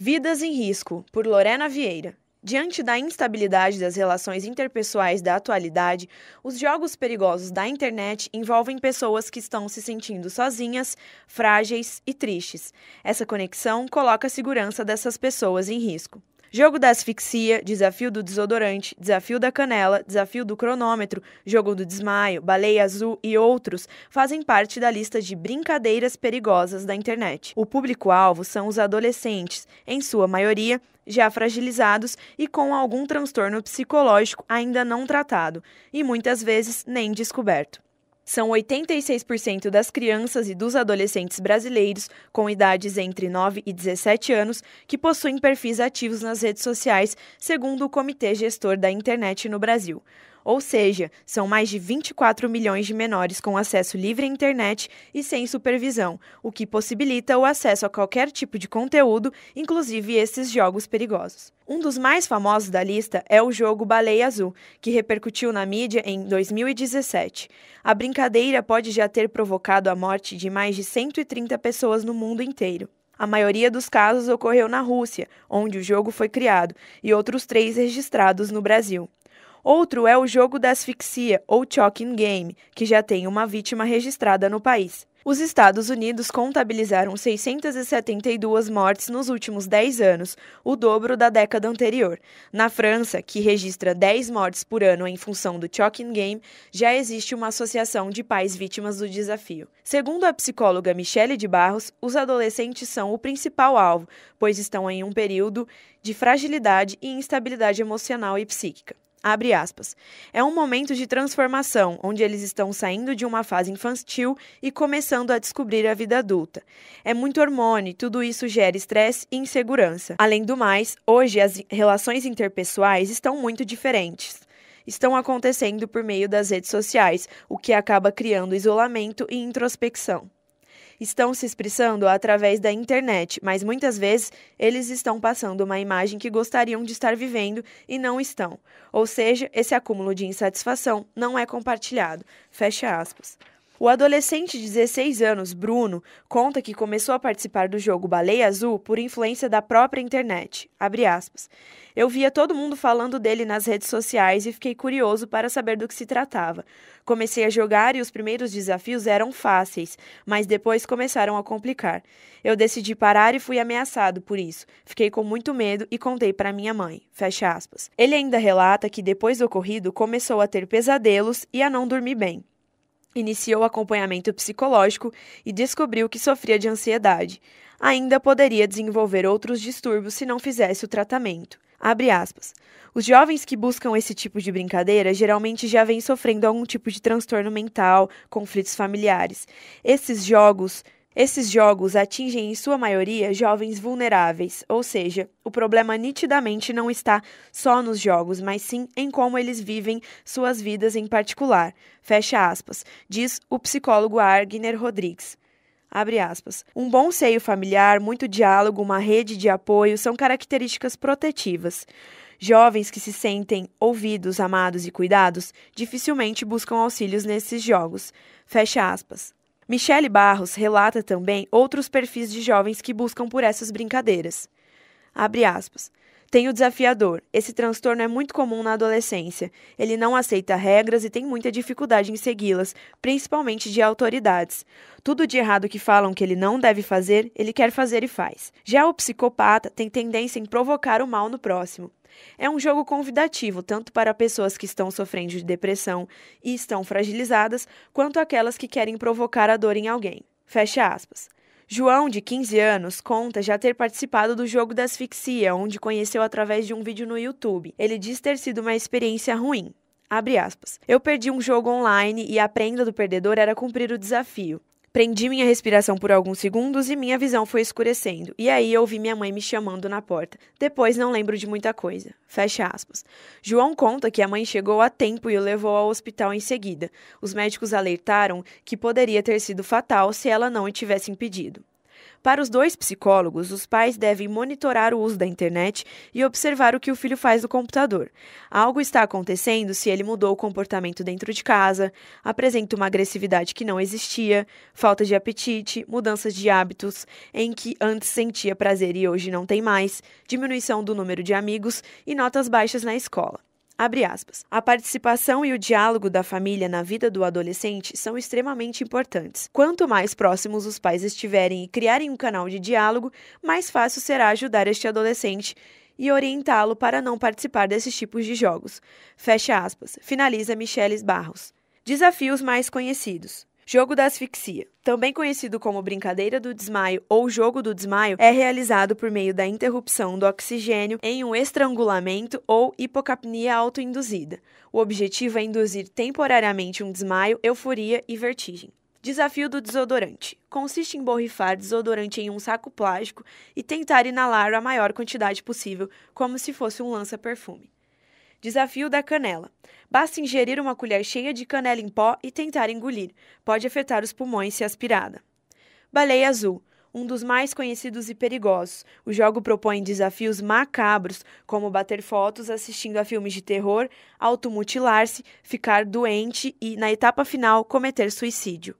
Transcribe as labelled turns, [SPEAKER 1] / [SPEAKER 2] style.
[SPEAKER 1] Vidas em Risco, por Lorena Vieira. Diante da instabilidade das relações interpessoais da atualidade, os jogos perigosos da internet envolvem pessoas que estão se sentindo sozinhas, frágeis e tristes. Essa conexão coloca a segurança dessas pessoas em risco. Jogo da asfixia, desafio do desodorante, desafio da canela, desafio do cronômetro, jogo do desmaio, baleia azul e outros fazem parte da lista de brincadeiras perigosas da internet. O público-alvo são os adolescentes, em sua maioria, já fragilizados e com algum transtorno psicológico ainda não tratado, e muitas vezes nem descoberto. São 86% das crianças e dos adolescentes brasileiros com idades entre 9 e 17 anos que possuem perfis ativos nas redes sociais, segundo o Comitê Gestor da Internet no Brasil. Ou seja, são mais de 24 milhões de menores com acesso livre à internet e sem supervisão, o que possibilita o acesso a qualquer tipo de conteúdo, inclusive esses jogos perigosos. Um dos mais famosos da lista é o jogo Baleia Azul, que repercutiu na mídia em 2017. A brincadeira pode já ter provocado a morte de mais de 130 pessoas no mundo inteiro. A maioria dos casos ocorreu na Rússia, onde o jogo foi criado, e outros 3 registrados no Brasil. Outro é o jogo da asfixia, ou choking game, que já tem uma vítima registrada no país. Os Estados Unidos contabilizaram 672 mortes nos últimos 10 anos, o dobro da década anterior. Na França, que registra 10 mortes por ano em função do choking game, já existe uma associação de pais vítimas do desafio. Segundo a psicóloga Michele de Barros, os adolescentes são o principal alvo, pois estão em um período de fragilidade e instabilidade emocional e psíquica. Abre aspas. É um momento de transformação, onde eles estão saindo de uma fase infantil e começando a descobrir a vida adulta. É muito hormônio e tudo isso gera estresse e insegurança. Além do mais, hoje as relações interpessoais estão muito diferentes. Estão acontecendo por meio das redes sociais, o que acaba criando isolamento e introspecção. Estão se expressando através da internet, mas muitas vezes eles estão passando uma imagem que gostariam de estar vivendo e não estão. Ou seja, esse acúmulo de insatisfação não é compartilhado. Fecha aspas. O adolescente de 16 anos, Bruno, conta que começou a participar do jogo Baleia Azul por influência da própria internet. Abre aspas. Eu via todo mundo falando dele nas redes sociais e fiquei curioso para saber do que se tratava. Comecei a jogar e os primeiros desafios eram fáceis, mas depois começaram a complicar. Eu decidi parar e fui ameaçado por isso. Fiquei com muito medo e contei para minha mãe. Fecha aspas. Ele ainda relata que depois do ocorrido começou a ter pesadelos e a não dormir bem. Iniciou acompanhamento psicológico e descobriu que sofria de ansiedade. Ainda poderia desenvolver outros distúrbios se não fizesse o tratamento. Abre aspas. Os jovens que buscam esse tipo de brincadeira geralmente já vêm sofrendo algum tipo de transtorno mental, conflitos familiares. Esses jogos atingem em sua maioria jovens vulneráveis, ou seja, o problema nitidamente não está só nos jogos, mas sim em como eles vivem suas vidas em particular. Fecha aspas, diz o psicólogo Agner Rodrigues. Abre aspas. Um bom seio familiar, muito diálogo, uma rede de apoio são características protetivas. Jovens que se sentem ouvidos, amados e cuidados dificilmente buscam auxílios nesses jogos. Fecha aspas. Michele Barros relata também outros perfis de jovens que buscam por essas brincadeiras. Abre aspas. Tem o desafiador. Esse transtorno é muito comum na adolescência. Ele não aceita regras e tem muita dificuldade em segui-las, principalmente de autoridades. Tudo de errado que falam que ele não deve fazer, ele quer fazer e faz. Já o psicopata tem tendência em provocar o mal no próximo. É um jogo convidativo tanto para pessoas que estão sofrendo de depressão e estão fragilizadas, quanto aquelas que querem provocar a dor em alguém. Fecha aspas. João, de 15 anos, conta já ter participado do jogo da asfixia, onde conheceu através de um vídeo no YouTube. Ele diz ter sido uma experiência ruim. Abre aspas. Eu perdi um jogo online e a prenda do perdedor era cumprir o desafio. Prendi minha respiração por alguns segundos e minha visão foi escurecendo. E aí eu ouvi minha mãe me chamando na porta. Depois não lembro de muita coisa. Fecha aspas. João conta que a mãe chegou a tempo e o levou ao hospital em seguida. Os médicos alertaram que poderia ter sido fatal se ela não o tivesse impedido. Para os 2 psicólogos, os pais devem monitorar o uso da internet e observar o que o filho faz no computador. Algo está acontecendo se ele mudou o comportamento dentro de casa, apresenta uma agressividade que não existia, falta de apetite, mudanças de hábitos em que antes sentia prazer e hoje não tem mais, diminuição do número de amigos e notas baixas na escola. Abre aspas. A participação e o diálogo da família na vida do adolescente são extremamente importantes. Quanto mais próximos os pais estiverem e criarem um canal de diálogo, mais fácil será ajudar este adolescente e orientá-lo para não participar desses tipos de jogos. Fecha aspas. Finaliza Micheles Barros. Desafios mais conhecidos. Jogo da asfixia, também conhecido como brincadeira do desmaio ou jogo do desmaio, é realizado por meio da interrupção do oxigênio em um estrangulamento ou hipocapnia autoinduzida. O objetivo é induzir temporariamente um desmaio, euforia e vertigem. Desafio do desodorante. Consiste em borrifar desodorante em um saco plástico e tentar inalar a maior quantidade possível, como se fosse um lança-perfume. Desafio da canela. Basta ingerir uma colher cheia de canela em pó e tentar engolir. Pode afetar os pulmões se aspirada. Baleia azul. Um dos mais conhecidos e perigosos. O jogo propõe desafios macabros, como bater fotos assistindo a filmes de terror, automutilar-se, ficar doente e, na etapa final, cometer suicídio.